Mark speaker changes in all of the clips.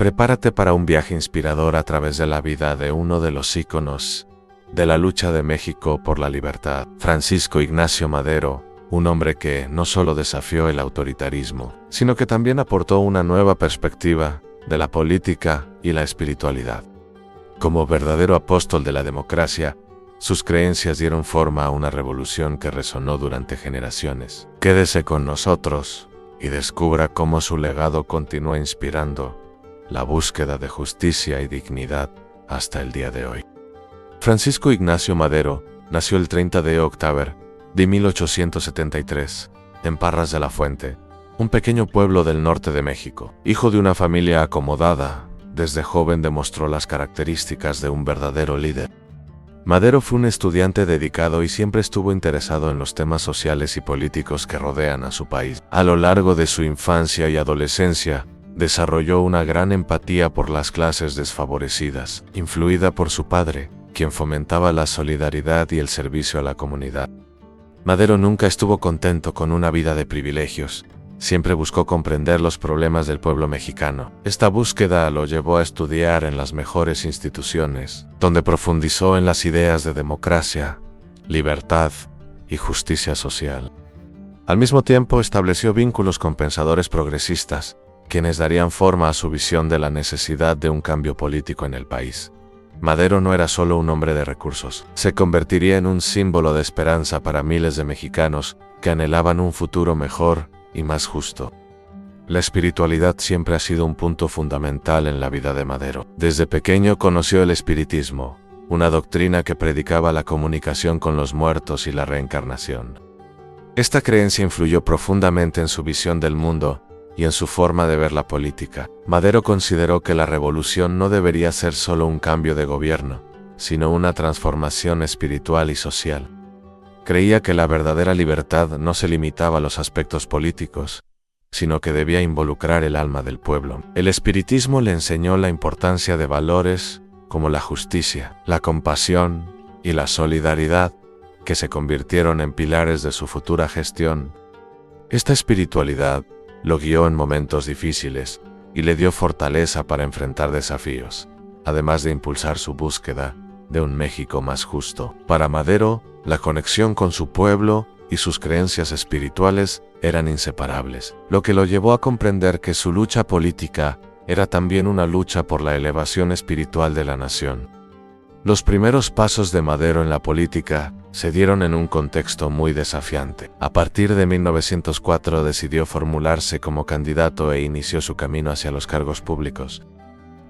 Speaker 1: Prepárate para un viaje inspirador a través de la vida de uno de los íconos de la lucha de México por la libertad, Francisco Ignacio Madero, un hombre que no solo desafió el autoritarismo, sino que también aportó una nueva perspectiva de la política y la espiritualidad. Como verdadero apóstol de la democracia, sus creencias dieron forma a una revolución que resonó durante generaciones. Quédese con nosotros y descubra cómo su legado continúa inspirando la búsqueda de justicia y dignidad hasta el día de hoy. Francisco Ignacio Madero nació el 30 de octubre de 1873 en Parras de la Fuente, un pequeño pueblo del norte de México. Hijo de una familia acomodada, desde joven demostró las características de un verdadero líder. Madero fue un estudiante dedicado y siempre estuvo interesado en los temas sociales y políticos que rodean a su país. A lo largo de su infancia y adolescencia, desarrolló una gran empatía por las clases desfavorecidas, influida por su padre, quien fomentaba la solidaridad y el servicio a la comunidad. Madero nunca estuvo contento con una vida de privilegios. Siempre buscó comprender los problemas del pueblo mexicano. Esta búsqueda lo llevó a estudiar en las mejores instituciones, donde profundizó en las ideas de democracia, libertad y justicia social. Al mismo tiempo, estableció vínculos con pensadores progresistas, quienes darían forma a su visión de la necesidad de un cambio político en el país. Madero no era solo un hombre de recursos, se convertiría en un símbolo de esperanza para miles de mexicanos que anhelaban un futuro mejor y más justo. La espiritualidad siempre ha sido un punto fundamental en la vida de Madero. Desde pequeño conoció el espiritismo, una doctrina que predicaba la comunicación con los muertos y la reencarnación. Esta creencia influyó profundamente en su visión del mundo y en su forma de ver la política. Madero consideró que la revolución no debería ser solo un cambio de gobierno, sino una transformación espiritual y social. Creía que la verdadera libertad no se limitaba a los aspectos políticos, sino que debía involucrar el alma del pueblo. El espiritismo le enseñó la importancia de valores como la justicia, la compasión y la solidaridad, que se convirtieron en pilares de su futura gestión. Esta espiritualidad lo guió en momentos difíciles y le dio fortaleza para enfrentar desafíos, además de impulsar su búsqueda de un México más justo. Para Madero, la conexión con su pueblo y sus creencias espirituales eran inseparables, lo que lo llevó a comprender que su lucha política era también una lucha por la elevación espiritual de la nación. Los primeros pasos de Madero en la política se dieron en un contexto muy desafiante. A partir de 1904 decidió formularse como candidato e inició su camino hacia los cargos públicos.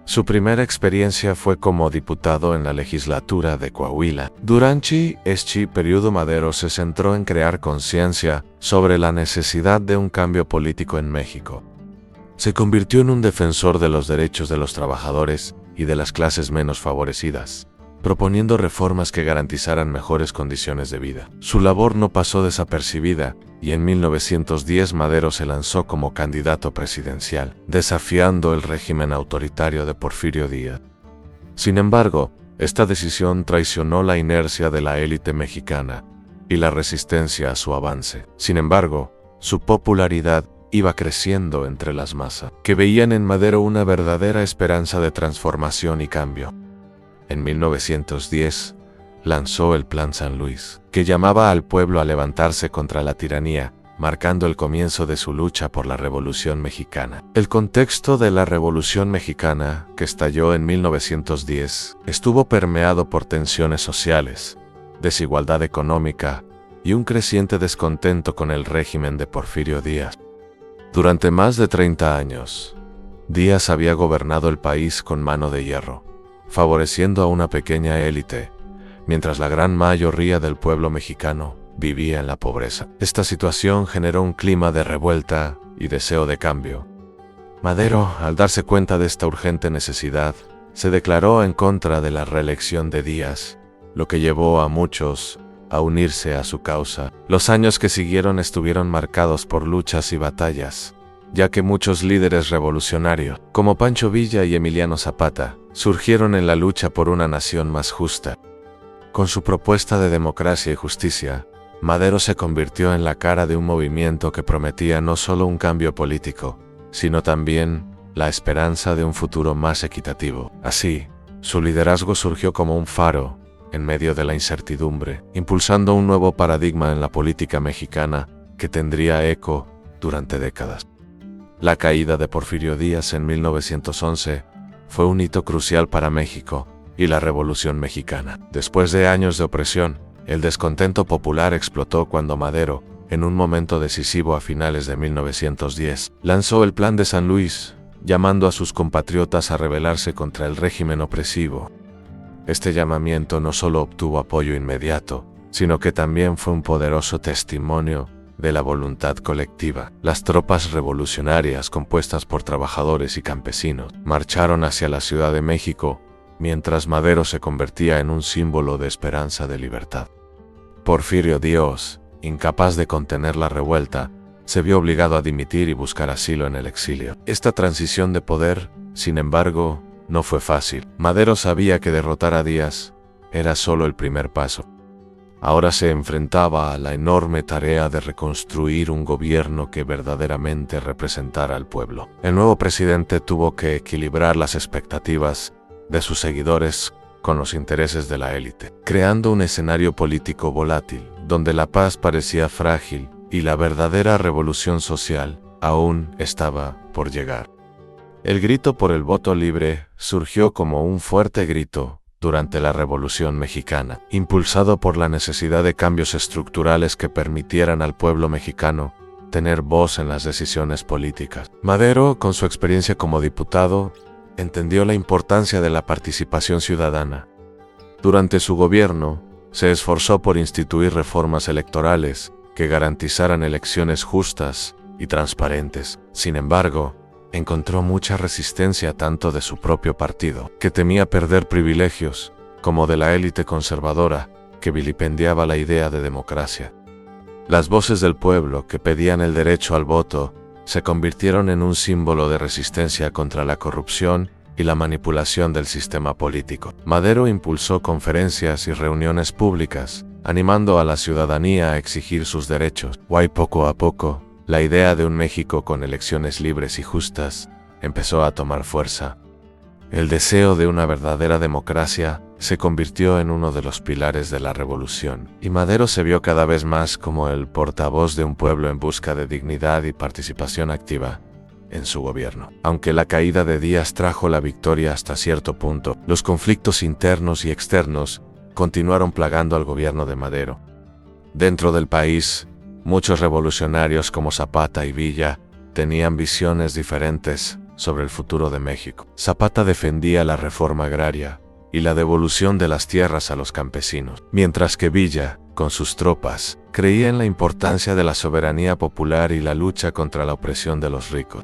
Speaker 1: Su primera experiencia fue como diputado en la legislatura de Coahuila. Durante este periodo, Madero se centró en crear conciencia sobre la necesidad de un cambio político en México. Se convirtió en un defensor de los derechos de los trabajadores y de las clases menos favorecidas, proponiendo reformas que garantizaran mejores condiciones de vida. Su labor no pasó desapercibida, y en 1910 Madero se lanzó como candidato presidencial, desafiando el régimen autoritario de Porfirio Díaz. Sin embargo, esta decisión traicionó la inercia de la élite mexicana y la resistencia a su avance. Sin embargo, su popularidad iba creciendo entre las masas, que veían en Madero una verdadera esperanza de transformación y cambio. En 1910, lanzó el Plan San Luis, que llamaba al pueblo a levantarse contra la tiranía, marcando el comienzo de su lucha por la Revolución Mexicana. El contexto de la Revolución Mexicana, que estalló en 1910, estuvo permeado por tensiones sociales, desigualdad económica y un creciente descontento con el régimen de Porfirio Díaz. Durante más de 30 años, Díaz había gobernado el país con mano de hierro, favoreciendo a una pequeña élite, mientras la gran mayoría del pueblo mexicano vivía en la pobreza. Esta situación generó un clima de revuelta y deseo de cambio. Madero, al darse cuenta de esta urgente necesidad, se declaró en contra de la reelección de Díaz, lo que llevó a muchos a unirse a su causa. Los años que siguieron estuvieron marcados por luchas y batallas, ya que muchos líderes revolucionarios, como Pancho Villa y Emiliano Zapata, surgieron en la lucha por una nación más justa. Con su propuesta de democracia y justicia, Madero se convirtió en la cara de un movimiento que prometía no solo un cambio político, sino también la esperanza de un futuro más equitativo. Así, su liderazgo surgió como un faro en medio de la incertidumbre, impulsando un nuevo paradigma en la política mexicana que tendría eco durante décadas. La caída de Porfirio Díaz en 1911 fue un hito crucial para México y la Revolución Mexicana. Después de años de opresión, el descontento popular explotó cuando Madero, en un momento decisivo a finales de 1910, lanzó el Plan de San Luis, llamando a sus compatriotas a rebelarse contra el régimen opresivo. Este llamamiento no solo obtuvo apoyo inmediato, sino que también fue un poderoso testimonio de la voluntad colectiva. Las tropas revolucionarias, compuestas por trabajadores y campesinos, marcharon hacia la Ciudad de México, mientras Madero se convertía en un símbolo de esperanza de libertad. Porfirio Díaz, incapaz de contener la revuelta, se vio obligado a dimitir y buscar asilo en el exilio. Esta transición de poder, sin embargo, no fue fácil. Madero sabía que derrotar a Díaz era solo el primer paso. Ahora se enfrentaba a la enorme tarea de reconstruir un gobierno que verdaderamente representara al pueblo. El nuevo presidente tuvo que equilibrar las expectativas de sus seguidores con los intereses de la élite, creando un escenario político volátil, donde la paz parecía frágil y la verdadera revolución social aún estaba por llegar. El grito por el voto libre surgió como un fuerte grito durante la Revolución Mexicana, impulsado por la necesidad de cambios estructurales que permitieran al pueblo mexicano tener voz en las decisiones políticas. Madero, con su experiencia como diputado, entendió la importancia de la participación ciudadana. Durante su gobierno, se esforzó por instituir reformas electorales que garantizaran elecciones justas y transparentes. Sin embargo, encontró mucha resistencia tanto de su propio partido, que temía perder privilegios, como de la élite conservadora, que vilipendiaba la idea de democracia. Las voces del pueblo que pedían el derecho al voto se convirtieron en un símbolo de resistencia contra la corrupción y la manipulación del sistema político. Madero impulsó conferencias y reuniones públicas, animando a la ciudadanía a exigir sus derechos. Poco a poco, la idea de un México con elecciones libres y justas empezó a tomar fuerza. El deseo de una verdadera democracia se convirtió en uno de los pilares de la revolución, y Madero se vio cada vez más como el portavoz de un pueblo en busca de dignidad y participación activa en su gobierno. Aunque la caída de Díaz trajo la victoria hasta cierto punto, los conflictos internos y externos continuaron plagando al gobierno de Madero. Dentro del país, muchos revolucionarios como Zapata y Villa tenían visiones diferentes sobre el futuro de México. Zapata defendía la reforma agraria y la devolución de las tierras a los campesinos, mientras que Villa, con sus tropas, creía en la importancia de la soberanía popular y la lucha contra la opresión de los ricos.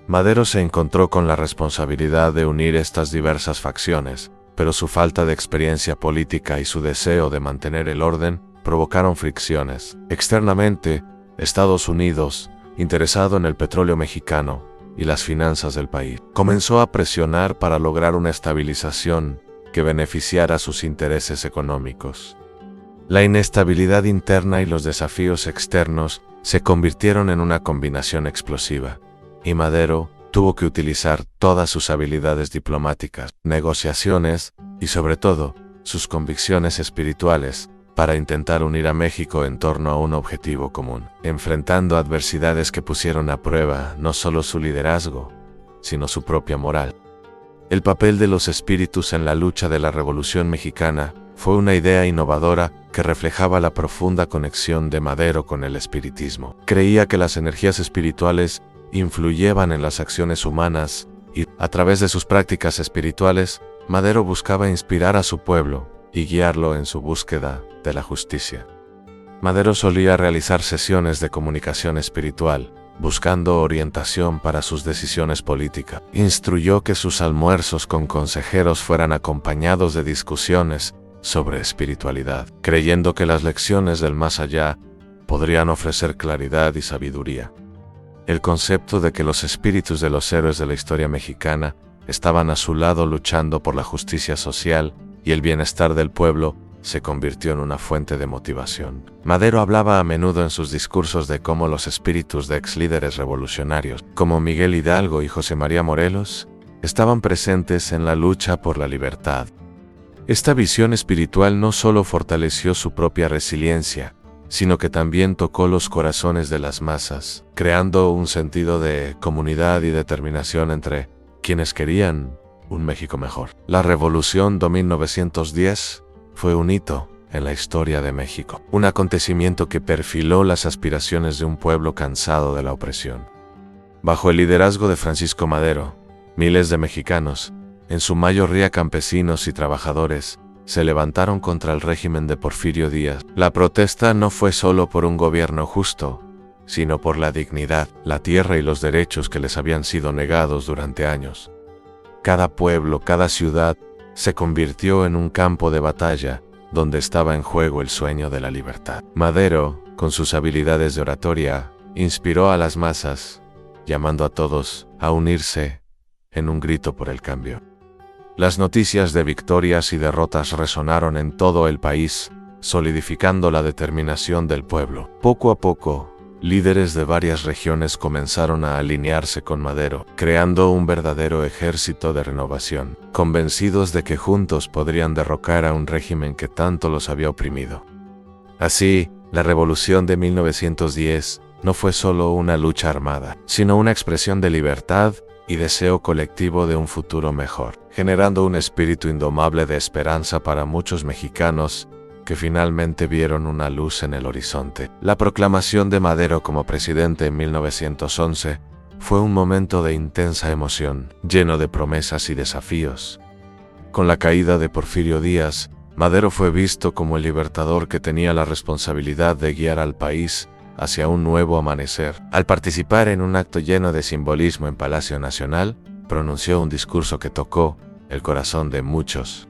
Speaker 1: Madero se encontró con la responsabilidad de unir estas diversas facciones, pero su falta de experiencia política y su deseo de mantener el orden provocaron fricciones. Externamente, Estados Unidos, interesado en el petróleo mexicano y las finanzas del país, comenzó a presionar para lograr una estabilización que beneficiara sus intereses económicos. La inestabilidad interna y los desafíos externos se convirtieron en una combinación explosiva, y Madero tuvo que utilizar todas sus habilidades diplomáticas, negociaciones y, sobre todo, sus convicciones espirituales para intentar unir a México en torno a un objetivo común, enfrentando adversidades que pusieron a prueba no solo su liderazgo, sino su propia moral. El papel de los espíritus en la lucha de la Revolución Mexicana fue una idea innovadora que reflejaba la profunda conexión de Madero con el espiritismo. Creía que las energías espirituales influyeban en las acciones humanas y, a través de sus prácticas espirituales, Madero buscaba inspirar a su pueblo y guiarlo en su búsqueda de la justicia. Madero solía realizar sesiones de comunicación espiritual, buscando orientación para sus decisiones políticas. Instruyó que sus almuerzos con consejeros fueran acompañados de discusiones sobre espiritualidad, creyendo que las lecciones del más allá podrían ofrecer claridad y sabiduría. El concepto de que los espíritus de los héroes de la historia mexicana estaban a su lado luchando por la justicia social y el bienestar del pueblo se convirtió en una fuente de motivación. Madero hablaba a menudo en sus discursos de cómo los espíritus de ex líderes revolucionarios, como Miguel Hidalgo y José María Morelos, estaban presentes en la lucha por la libertad. Esta visión espiritual no solo fortaleció su propia resiliencia, sino que también tocó los corazones de las masas, creando un sentido de comunidad y determinación entre quienes querían un México mejor. La Revolución de 1910 fue un hito en la historia de México, un acontecimiento que perfiló las aspiraciones de un pueblo cansado de la opresión. Bajo el liderazgo de Francisco Madero, miles de mexicanos, en su mayoría campesinos y trabajadores, se levantaron contra el régimen de Porfirio Díaz. La protesta no fue solo por un gobierno justo, sino por la dignidad, la tierra y los derechos que les habían sido negados durante años. Cada pueblo, cada ciudad, se convirtió en un campo de batalla donde estaba en juego el sueño de la libertad. Madero, con sus habilidades de oratoria, inspiró a las masas, llamando a todos a unirse en un grito por el cambio. Las noticias de victorias y derrotas resonaron en todo el país, solidificando la determinación del pueblo. Poco a poco, líderes de varias regiones comenzaron a alinearse con Madero, creando un verdadero ejército de renovación, convencidos de que juntos podrían derrocar a un régimen que tanto los había oprimido. Así, la Revolución de 1910 no fue solo una lucha armada, sino una expresión de libertad y deseo colectivo de un futuro mejor, generando un espíritu indomable de esperanza para muchos mexicanos que finalmente vieron una luz en el horizonte. La proclamación de Madero como presidente en 1911 fue un momento de intensa emoción, lleno de promesas y desafíos. Con la caída de Porfirio Díaz, Madero fue visto como el libertador que tenía la responsabilidad de guiar al país hacia un nuevo amanecer. Al participar en un acto lleno de simbolismo en Palacio Nacional, pronunció un discurso que tocó el corazón de muchos.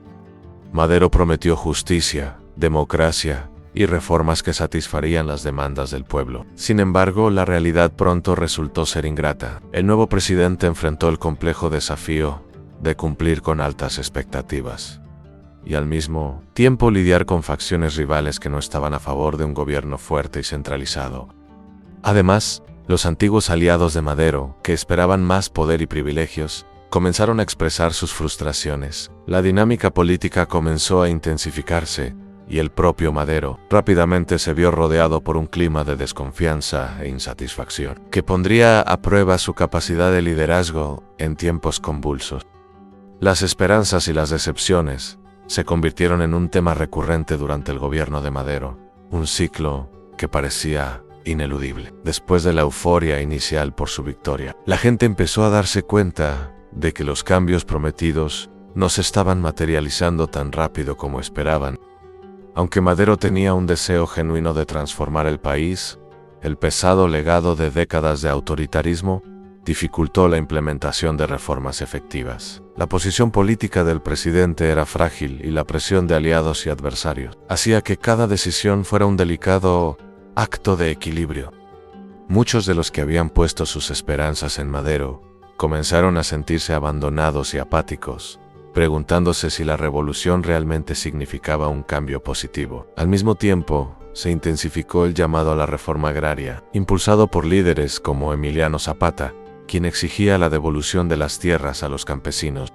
Speaker 1: Madero prometió justicia, democracia y reformas que satisfarían las demandas del pueblo. Sin embargo, la realidad pronto resultó ser ingrata. El nuevo presidente enfrentó el complejo desafío de cumplir con altas expectativas y al mismo tiempo lidiar con facciones rivales que no estaban a favor de un gobierno fuerte y centralizado. Además, los antiguos aliados de Madero, que esperaban más poder y privilegios, comenzaron a expresar sus frustraciones. La dinámica política comenzó a intensificarse, y el propio Madero rápidamente se vio rodeado por un clima de desconfianza e insatisfacción, que pondría a prueba su capacidad de liderazgo en tiempos convulsos. Las esperanzas y las decepciones se convirtieron en un tema recurrente durante el gobierno de Madero, un ciclo que parecía ineludible. Después de la euforia inicial por su victoria, la gente empezó a darse cuenta de que los cambios prometidos no se estaban materializando tan rápido como esperaban. Aunque Madero tenía un deseo genuino de transformar el país, el pesado legado de décadas de autoritarismo dificultó la implementación de reformas efectivas. La posición política del presidente era frágil y la presión de aliados y adversarios hacía que cada decisión fuera un delicado acto de equilibrio. Muchos de los que habían puesto sus esperanzas en Madero comenzaron a sentirse abandonados y apáticos, preguntándose si la revolución realmente significaba un cambio positivo. Al mismo tiempo, se intensificó el llamado a la reforma agraria, impulsado por líderes como Emiliano Zapata, quien exigía la devolución de las tierras a los campesinos.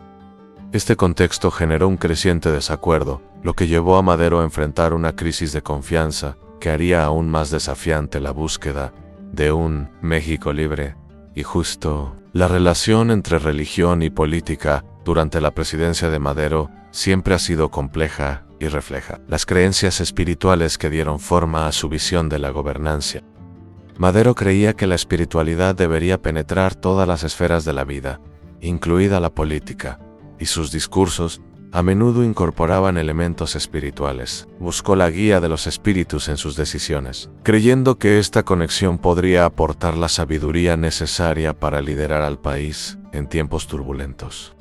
Speaker 1: Este contexto generó un creciente desacuerdo, lo que llevó a Madero a enfrentar una crisis de confianza que haría aún más desafiante la búsqueda de un México libre y justo. La relación entre religión y política durante la presidencia de Madero siempre ha sido compleja y refleja las creencias espirituales que dieron forma a su visión de la gobernanza. Madero creía que la espiritualidad debería penetrar todas las esferas de la vida, incluida la política, y sus discursos a menudo incorporaban elementos espirituales. Buscó la guía de los espíritus en sus decisiones, creyendo que esta conexión podría aportar la sabiduría necesaria para liderar al país en tiempos turbulentos.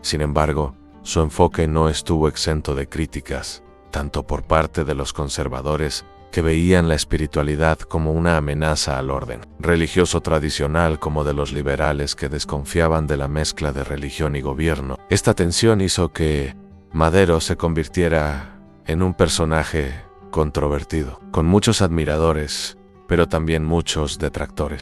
Speaker 1: Sin embargo, su enfoque no estuvo exento de críticas, tanto por parte de los conservadores, que veían la espiritualidad como una amenaza al orden religioso tradicional, como de los liberales que desconfiaban de la mezcla de religión y gobierno. Esta tensión hizo que Madero se convirtiera en un personaje controvertido, con muchos admiradores, pero también muchos detractores.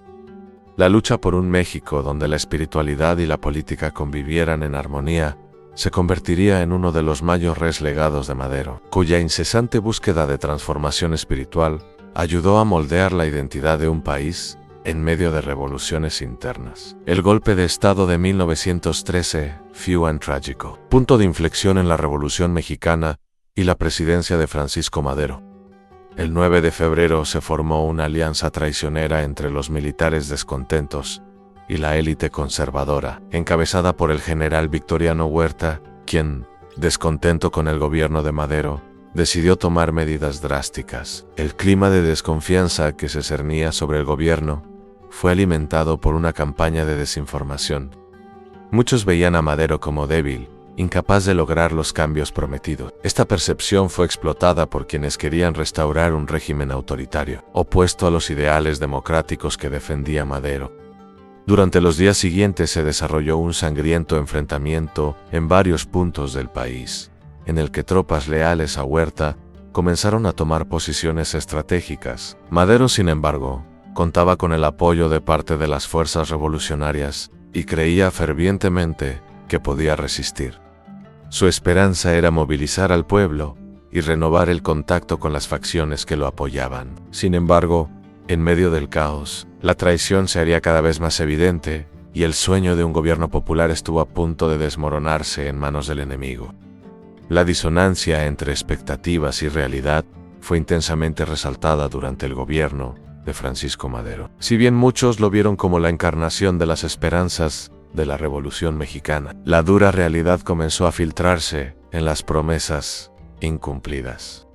Speaker 1: La lucha por un México donde la espiritualidad y la política convivieran en armonía se convertiría en uno de los mayores legados de Madero, cuya incesante búsqueda de transformación espiritual ayudó a moldear la identidad de un país en medio de revoluciones internas. El golpe de Estado de 1913 fue un trágico punto de inflexión en la Revolución Mexicana y la presidencia de Francisco Madero. El 9 de febrero se formó una alianza traicionera entre los militares descontentos y la élite conservadora, encabezada por el general Victoriano Huerta, quien, descontento con el gobierno de Madero, decidió tomar medidas drásticas. El clima de desconfianza que se cernía sobre el gobierno fue alimentado por una campaña de desinformación. Muchos veían a Madero como débil, incapaz de lograr los cambios prometidos. Esta percepción fue explotada por quienes querían restaurar un régimen autoritario, opuesto a los ideales democráticos que defendía Madero. Durante los días siguientes se desarrolló un sangriento enfrentamiento en varios puntos del país, en el que tropas leales a Huerta comenzaron a tomar posiciones estratégicas. Madero, sin embargo, contaba con el apoyo de parte de las fuerzas revolucionarias y creía fervientemente que podía resistir. Su esperanza era movilizar al pueblo y renovar el contacto con las facciones que lo apoyaban. Sin embargo, en medio del caos, la traición se haría cada vez más evidente y el sueño de un gobierno popular estuvo a punto de desmoronarse en manos del enemigo. La disonancia entre expectativas y realidad fue intensamente resaltada durante el gobierno de Francisco Madero. Si bien muchos lo vieron como la encarnación de las esperanzas de la Revolución Mexicana, la dura realidad comenzó a filtrarse en las promesas incumplidas.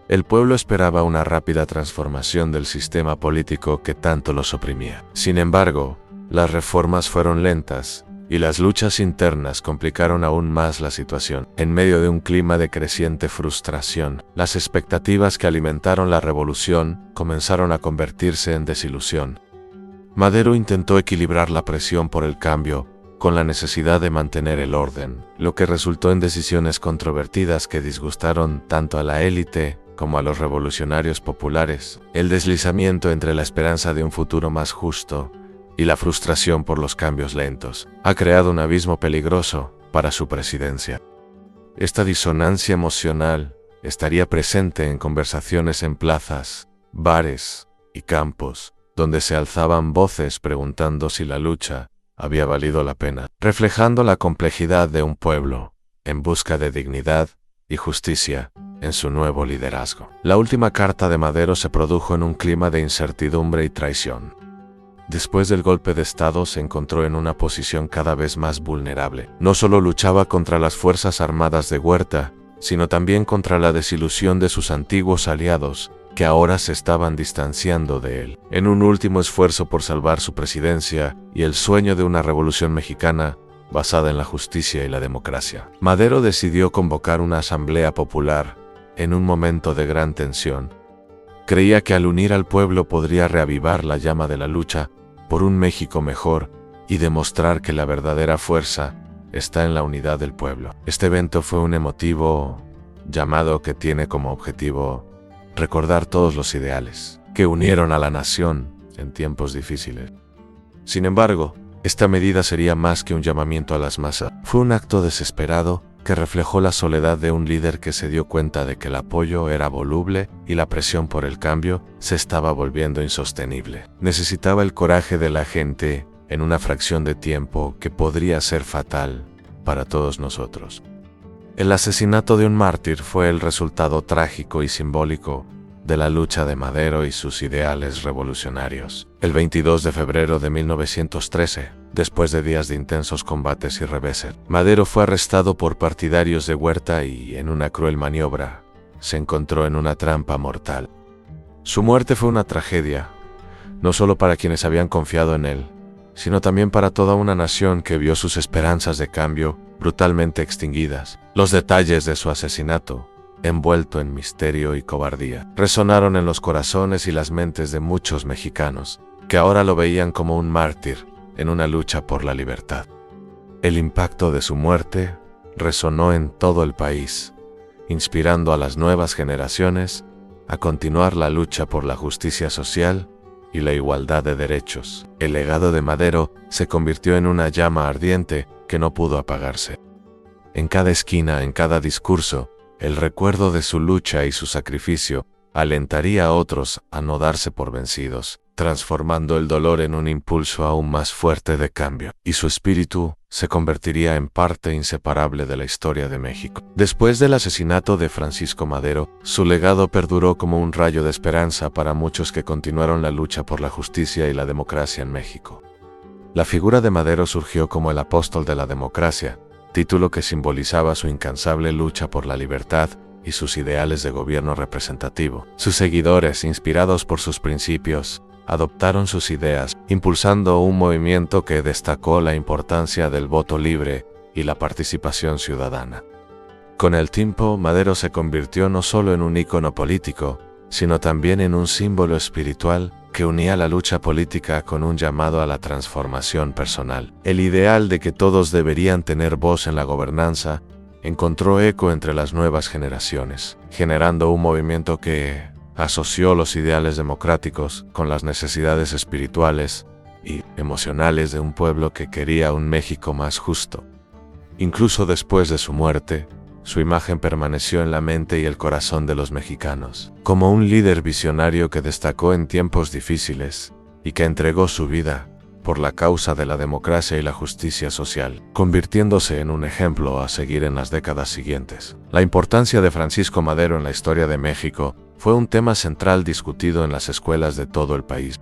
Speaker 1: El pueblo esperaba una rápida transformación del sistema político que tanto los oprimía. Sin embargo, las reformas fueron lentas y las luchas internas complicaron aún más la situación. En medio de un clima de creciente frustración, las expectativas que alimentaron la revolución comenzaron a convertirse en desilusión. Madero intentó equilibrar la presión por el cambio con la necesidad de mantener el orden, lo que resultó en decisiones controvertidas que disgustaron tanto a la élite como a los revolucionarios populares. El deslizamiento entre la esperanza de un futuro más justo y la frustración por los cambios lentos ha creado un abismo peligroso para su presidencia. Esta disonancia emocional estaría presente en conversaciones en plazas, bares y campos, donde se alzaban voces preguntando si la lucha había valido la pena, reflejando la complejidad de un pueblo en busca de dignidad y justicia en su nuevo liderazgo. La última carta de Madero se produjo en un clima de incertidumbre y traición. Después del golpe de Estado se encontró en una posición cada vez más vulnerable. No solo luchaba contra las fuerzas armadas de Huerta, sino también contra la desilusión de sus antiguos aliados, que ahora se estaban distanciando de él. En un último esfuerzo por salvar su presidencia y el sueño de una revolución mexicana basada en la justicia y la democracia, Madero decidió convocar una asamblea popular en un momento de gran tensión. Creía que al unir al pueblo podría reavivar la llama de la lucha por un México mejor y demostrar que la verdadera fuerza está en la unidad del pueblo. Este evento fue un emotivo llamado que tiene como objetivo recordar todos los ideales que unieron a la nación en tiempos difíciles. Sin embargo, esta medida sería más que un llamamiento a las masas. Fue un acto desesperado que reflejó la soledad de un líder que se dio cuenta de que el apoyo era voluble y la presión por el cambio se estaba volviendo insostenible. Necesitaba el coraje de la gente en una fracción de tiempo que podría ser fatal para todos nosotros. El asesinato de un mártir fue el resultado trágico y simbólico de la lucha de Madero y sus ideales revolucionarios. El 22 de febrero de 1913, después de días de intensos combates y reveses, Madero fue arrestado por partidarios de Huerta y, en una cruel maniobra, se encontró en una trampa mortal. Su muerte fue una tragedia, no solo para quienes habían confiado en él, sino también para toda una nación que vio sus esperanzas de cambio brutalmente extinguidas. Los detalles de su asesinato, envuelto en misterio y cobardía, resonaron en los corazones y las mentes de muchos mexicanos, que ahora lo veían como un mártir en una lucha por la libertad. El impacto de su muerte resonó en todo el país, inspirando a las nuevas generaciones a continuar la lucha por la justicia social y la igualdad de derechos. El legado de Madero se convirtió en una llama ardiente que no pudo apagarse. En cada esquina, en cada discurso, el recuerdo de su lucha y su sacrificio alentaría a otros a no darse por vencidos, transformando el dolor en un impulso aún más fuerte de cambio, y su espíritu se convertiría en parte inseparable de la historia de México. Después del asesinato de Francisco Madero, su legado perduró como un rayo de esperanza para muchos que continuaron la lucha por la justicia y la democracia en México. La figura de Madero surgió como el apóstol de la democracia, título que simbolizaba su incansable lucha por la libertad y sus ideales de gobierno representativo. Sus seguidores, inspirados por sus principios, adoptaron sus ideas, impulsando un movimiento que destacó la importancia del voto libre y la participación ciudadana. Con el tiempo, Madero se convirtió no solo en un ícono político, sino también en un símbolo espiritual que unía la lucha política con un llamado a la transformación personal. El ideal de que todos deberían tener voz en la gobernanza encontró eco entre las nuevas generaciones, generando un movimiento que asoció los ideales democráticos con las necesidades espirituales y emocionales de un pueblo que quería un México más justo. Incluso después de su muerte, su imagen permaneció en la mente y el corazón de los mexicanos, como un líder visionario que destacó en tiempos difíciles y que entregó su vida por la causa de la democracia y la justicia social, convirtiéndose en un ejemplo a seguir en las décadas siguientes. La importancia de Francisco Madero en la historia de México fue un tema central discutido en las escuelas de todo el país.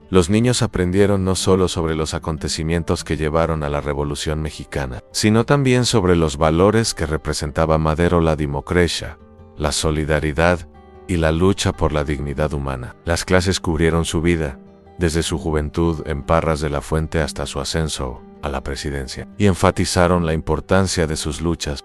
Speaker 1: Los niños aprendieron no solo sobre los acontecimientos que llevaron a la Revolución Mexicana, sino también sobre los valores que representaba Madero: la democracia, la solidaridad y la lucha por la dignidad humana. Las clases cubrieron su vida, desde su juventud en Parras de la Fuente hasta su ascenso a la presidencia, y enfatizaron la importancia de sus luchas.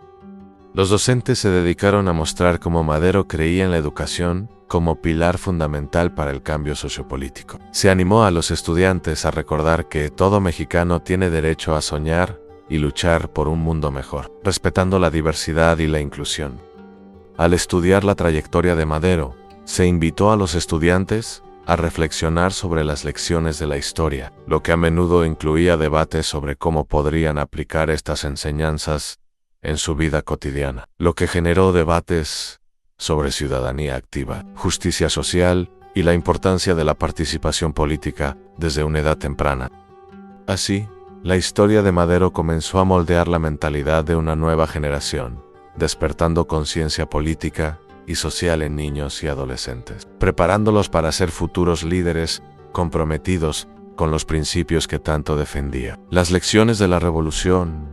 Speaker 1: Los docentes se dedicaron a mostrar cómo Madero creía en la educación como pilar fundamental para el cambio sociopolítico. Se animó a los estudiantes a recordar que todo mexicano tiene derecho a soñar y luchar por un mundo mejor, respetando la diversidad y la inclusión. Al estudiar la trayectoria de Madero, se invitó a los estudiantes a reflexionar sobre las lecciones de la historia, lo que a menudo incluía debates sobre cómo podrían aplicar estas enseñanzas en su vida cotidiana, lo que generó debates sobre ciudadanía activa, justicia social y la importancia de la participación política desde una edad temprana. Así, la historia de Madero comenzó a moldear la mentalidad de una nueva generación, despertando conciencia política y social en niños y adolescentes, preparándolos para ser futuros líderes comprometidos con los principios que tanto defendía. Las lecciones de la revolución,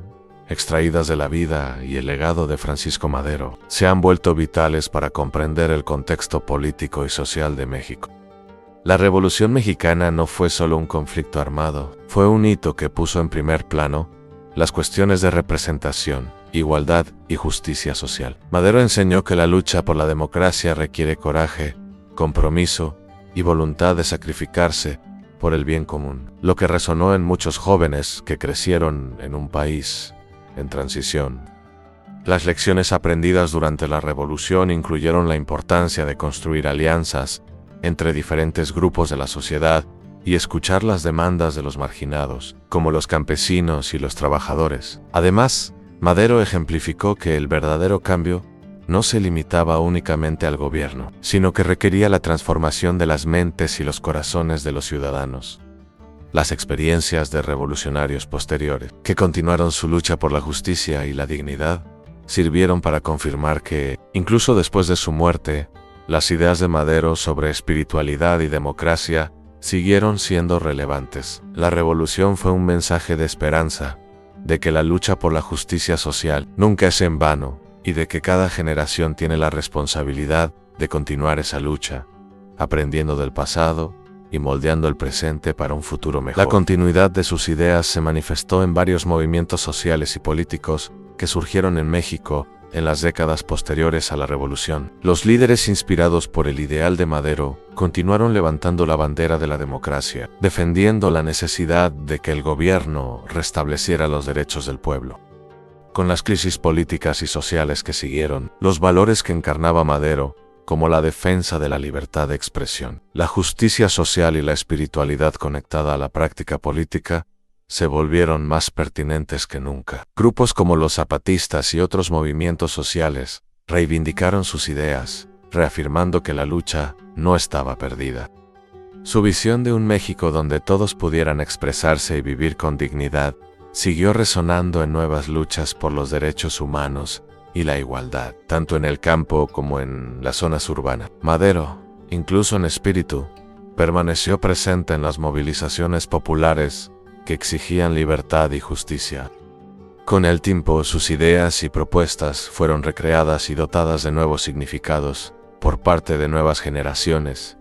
Speaker 1: extraídas de la vida y el legado de Francisco Madero, se han vuelto vitales para comprender el contexto político y social de México. La Revolución Mexicana no fue solo un conflicto armado, fue un hito que puso en primer plano las cuestiones de representación, igualdad y justicia social. Madero enseñó que la lucha por la democracia requiere coraje, compromiso y voluntad de sacrificarse por el bien común, lo que resonó en muchos jóvenes que crecieron en un país en transición. Las lecciones aprendidas durante la revolución incluyeron la importancia de construir alianzas entre diferentes grupos de la sociedad y escuchar las demandas de los marginados, como los campesinos y los trabajadores. Además, Madero ejemplificó que el verdadero cambio no se limitaba únicamente al gobierno, sino que requería la transformación de las mentes y los corazones de los ciudadanos. Las experiencias de revolucionarios posteriores, que continuaron su lucha por la justicia y la dignidad, sirvieron para confirmar que, incluso después de su muerte, las ideas de Madero sobre espiritualidad y democracia siguieron siendo relevantes. La revolución fue un mensaje de esperanza, de que la lucha por la justicia social nunca es en vano y de que cada generación tiene la responsabilidad de continuar esa lucha, aprendiendo del pasado y moldeando el presente para un futuro mejor. La continuidad de sus ideas se manifestó en varios movimientos sociales y políticos que surgieron en México en las décadas posteriores a la Revolución. Los líderes inspirados por el ideal de Madero continuaron levantando la bandera de la democracia, defendiendo la necesidad de que el gobierno restableciera los derechos del pueblo. con las crisis políticas y sociales que siguieron, los valores que encarnaba Madero, como la defensa de la libertad de expresión, la justicia social y la espiritualidad conectada a la práctica política, se volvieron más pertinentes que nunca. Grupos como los zapatistas y otros movimientos sociales reivindicaron sus ideas, reafirmando que la lucha no estaba perdida. Su visión de un México donde todos pudieran expresarse y vivir con dignidad siguió resonando en nuevas luchas por los derechos humanos y la igualdad, tanto en el campo como en las zonas urbanas. Madero, incluso en espíritu, permaneció presente en las movilizaciones populares que exigían libertad y justicia. Con el tiempo, sus ideas y propuestas fueron recreadas y dotadas de nuevos significados por parte de nuevas generaciones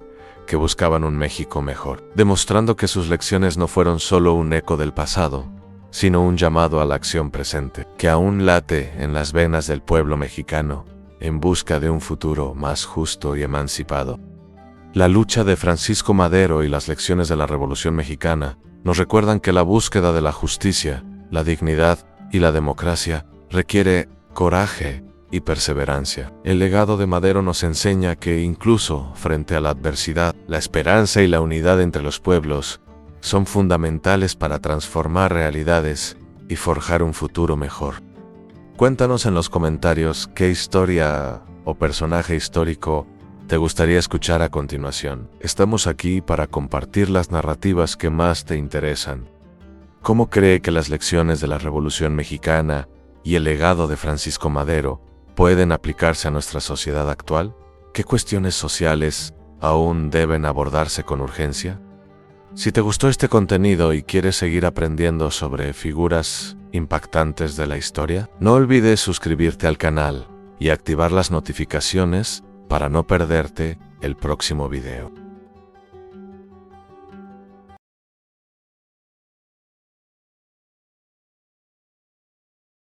Speaker 1: que buscaban un México mejor, demostrando que sus lecciones no fueron solo un eco del pasado, sino un llamado a la acción presente, que aún late en las venas del pueblo mexicano en busca de un futuro más justo y emancipado. La lucha de Francisco Madero y las lecciones de la Revolución Mexicana nos recuerdan que la búsqueda de la justicia, la dignidad y la democracia requiere coraje y perseverancia. El legado de Madero nos enseña que incluso frente a la adversidad, la esperanza y la unidad entre los pueblos son fundamentales para transformar realidades y forjar un futuro mejor. Cuéntanos en los comentarios qué historia o personaje histórico te gustaría escuchar a continuación. Estamos aquí para compartir las narrativas que más te interesan. ¿Cómo cree que las lecciones de la Revolución Mexicana y el legado de Francisco Madero pueden aplicarse a nuestra sociedad actual? ¿Qué cuestiones sociales aún deben abordarse con urgencia? Si te gustó este contenido y quieres seguir aprendiendo sobre figuras impactantes de la historia, no olvides suscribirte al canal y activar las notificaciones para no perderte el próximo video.